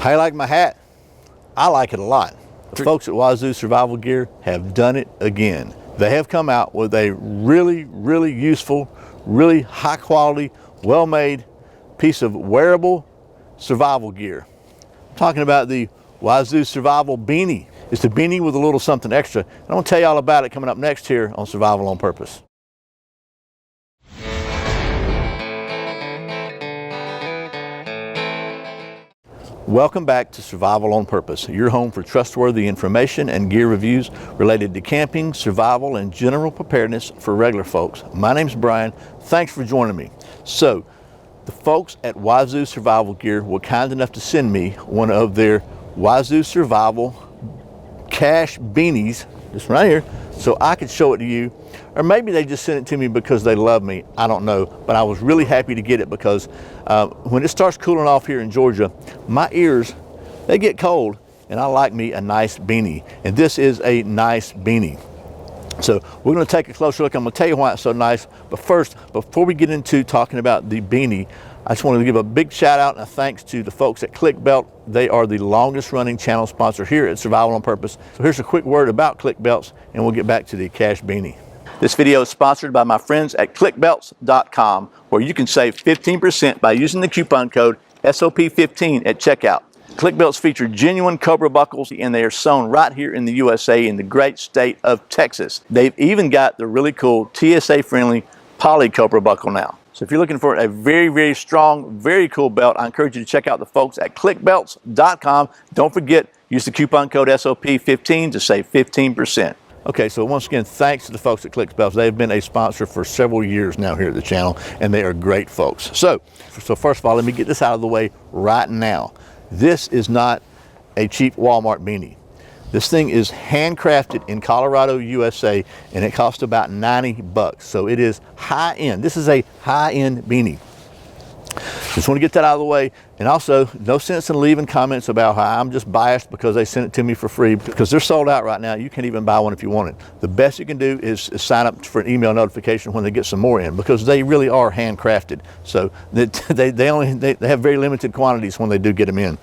How you like my hat? I like it a lot. The folks at Wazoo Survival Gear have done it again. They have come out with a really, really useful, really high quality, well-made piece of wearable survival gear. I'm talking about the Wazoo Survival Beanie. It's a beanie with a little something extra. I'm going to tell you all about it coming up next here on Survival on Purpose. Welcome back to Survival on Purpose, your home for trustworthy information and gear reviews related to camping, survival, and general preparedness for regular folks. My name's Brian. Thanks for joining me. So, the folks at Wazoo Survival Gear were kind enough to send me one of their Wazoo Survival Cache Beanies, this right here, so I could show it to you. Or maybe they just sent it to me because they love me. I don't know. But I was really happy to get it because when it starts cooling off here in Georgia, my ears, they get cold, and I like me a nice beanie. And this is a nice beanie. So we're going to take a closer look. I'm going to tell you why it's so nice. But first, before we get into talking about the beanie, I just wanted to give a big shout out and a thanks to the folks at ClickBelt. They are the longest running channel sponsor here at Survival on Purpose. So here's a quick word about ClickBelts, and we'll get back to the Cache Beanie. This video is sponsored by my friends at clickbelts.com, where you can save 15% by using the coupon code SOP15 at checkout. ClickBelts feature genuine Cobra buckles, and they are sewn right here in the USA in the great state of Texas. They've even got the really cool TSA-friendly poly Cobra buckle now. So if you're looking for a very, very strong, very cool belt, I encourage you to check out the folks at clickbelts.com. Don't forget, use the coupon code SOP15 to save 15%. Okay, so once again, thanks to the folks at ClickBelts. They've been a sponsor for several years now here at the channel, and they are great folks. So first of all, let me get this out of the way right now. This is not a cheap Walmart beanie. This thing is handcrafted in Colorado, USA, and it costs about 90 bucks. So it is high end. This is a high-end beanie. Just want to get that out of the way. And also, no sense in leaving comments about how I'm just biased because they sent it to me for free, because they're sold out right now. You can't even buy one if you want it. The best you can do is sign up for an email notification when they get some more in, because they really are handcrafted. So they have very limited quantities when they do get them in.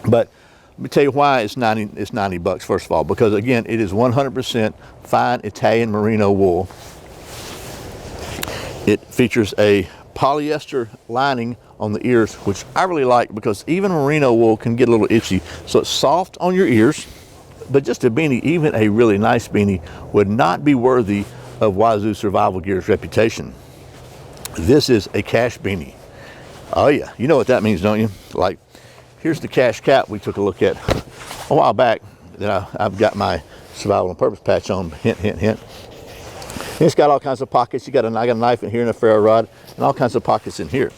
But let me tell you why it's 90 bucks, first of all, because again, it is 100% fine Italian merino wool. It features a polyester lining on the ears, which I really like, because even merino wool can get a little itchy. So it's soft on your ears, but just a beanie, even a really nice beanie, would not be worthy of Wazoo Survival Gear's reputation. This is a Cache Beanie. Oh yeah, you know what that means, don't you? Like, here's the Cache cap we took a look at a while back that I've got my Survival on Purpose patch on, hint, hint, hint. And it's got all kinds of pockets. I got a knife in here and a ferro rod and all kinds of pockets in here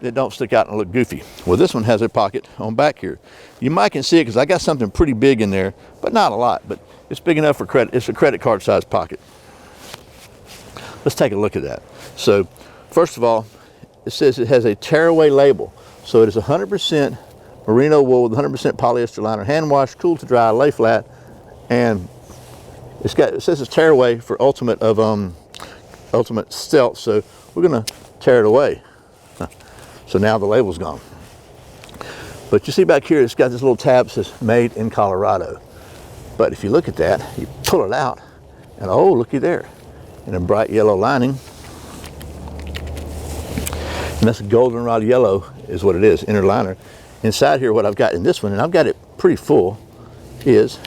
that don't stick out and look goofy. Well, this one has a pocket on back here. You might can see it because I got something pretty big in there, but not a lot, but it's big enough for credit. It's a credit card size pocket. Let's take a look at that. So first of all, it says it has a tearaway label. So it is 100% merino wool with 100% polyester liner, hand wash, cool to dry, lay flat, and it says it's tearaway for ultimate stealth. So we're gonna tear it away. So now the label's gone. But you see back here, it's got this little tab that says made in Colorado. But if you look at that, you pull it out, and oh, looky there, in a bright yellow lining. And that's goldenrod yellow is what it is, inner liner. Inside here, what I've got in this one, and I've got it pretty full, is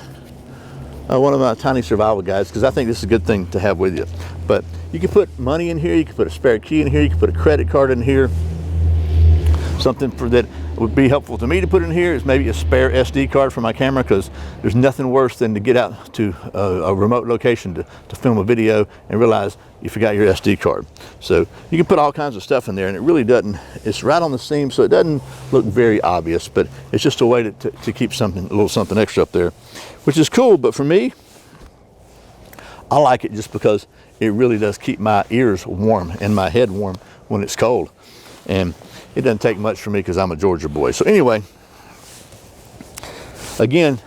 one of my tiny survival guides, because I think this is a good thing to have with you. But you can put money in here, you can put a spare key in here, you can put a credit card in here. Something that would be helpful to me to put in here is maybe a spare SD card for my camera, because there's nothing worse than to get out to a remote location to film a video and realize you forgot your SD card. So you can put all kinds of stuff in there, and it really doesn't, it's right on the seam, so it doesn't look very obvious, but it's just a way to keep something, a little something extra up there, which is cool. But for me, I like it just because it really does keep my ears warm and my head warm when it's cold. And it doesn't take much for me because I'm a Georgia boy. So anyway, again,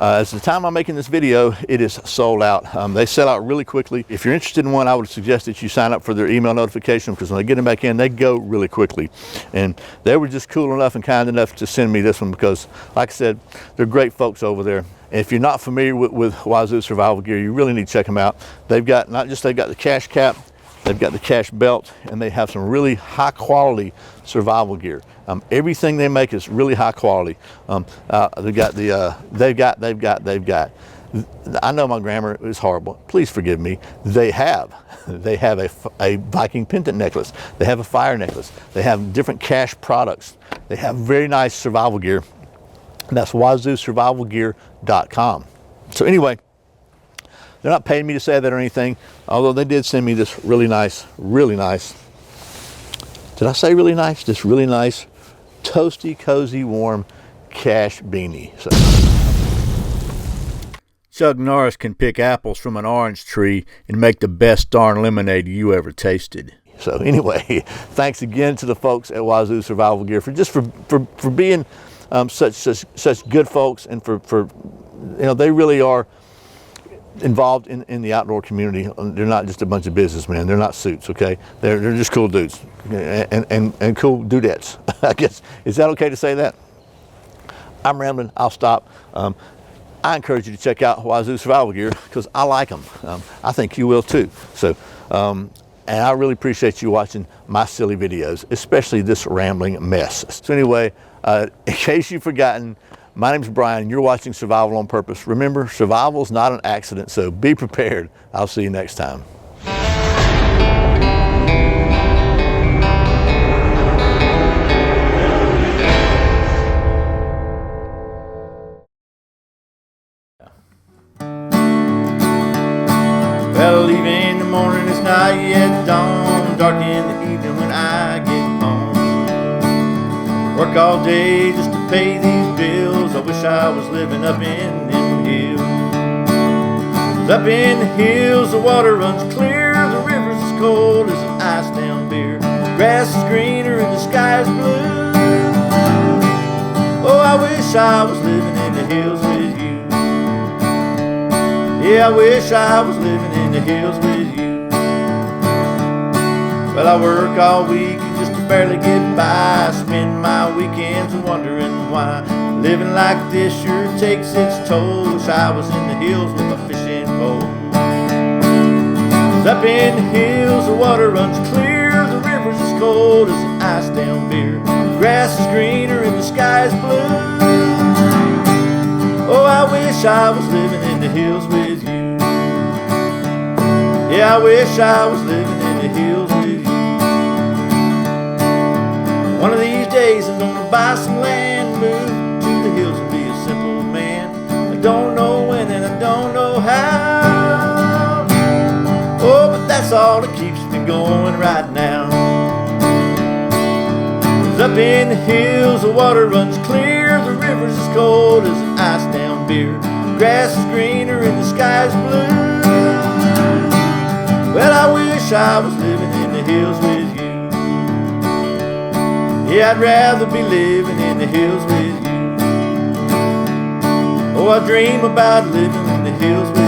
As the time I'm making this video, it is sold out. They sell out really quickly. If you're interested in one, I would suggest that you sign up for their email notification, because when they get them back in, they go really quickly. And they were just cool enough and kind enough to send me this one because, like I said, they're great folks over there. And if you're not familiar with Wazoo survival gear, you really need to check them out. They've got they've got the cache cap, they've got the cache belt, and they have some really high quality survival gear. Everything they make is really high quality. They've got. I know my grammar is horrible. Please forgive me. They have a Viking pendant necklace. They have a fire necklace. They have different cache products. They have very nice survival gear. And that's WazooSurvivalGear.com. So anyway, they're not paying me to say that or anything, although they did send me this really nice, did I say really nice? This really nice, toasty, cozy, warm cache beanie. So, Chuck Norris can pick apples from an orange tree and make the best darn lemonade you ever tasted. So anyway, thanks again to the folks at Wazoo Survival Gear for being such good folks, and for they really are involved in the outdoor community. They're not just a bunch of businessmen. They're not suits, okay? They're just cool dudes and cool dudettes. I guess, is that okay to say that? I'm rambling. I'll stop. I encourage you to check out Wazoo Survival Gear because I like them. I think you will too. So, and I really appreciate you watching my silly videos, especially this rambling mess. So anyway, in case you've forgotten, my name's Brian. You're watching Survival on Purpose. Remember, survival's not an accident, so be prepared. I'll see you next time. Well, leaving in the morning, it's not yet dawn. Dark in the evening when I get home. Work all day just to pay these bills. I wish I was living up in them hills. 'Cause up in the hills the water runs clear, the river's as cold as an ice down beer. The grass is greener and the sky is blue. Oh, I wish I was living in the hills with you. Yeah, I wish I was living in the hills with you. Well, I work all week just to barely get by. I spend my weekends wondering why. Living like this sure takes its toll. Wish I was in the hills with a fishing pole. 'Cause up in the hills the water runs clear, the river's as cold as an ice down beer. The grass is greener and the sky is blue. Oh, I wish I was living in the hills with you. Yeah, I wish I was living in the hills with you. One of these days I'm gonna buy some land, move to the hills and be a simple man. I don't know when and I don't know how. Oh, but that's all that keeps me going right now. 'Cause up in the hills the water runs clear, the river's as cold as an ice down beer. The grass is greener and the sky is blue. Well, I wish I was living in the hills with you. Yeah, I'd rather be living in the hills with you. Oh, I dream about living in the hills with you.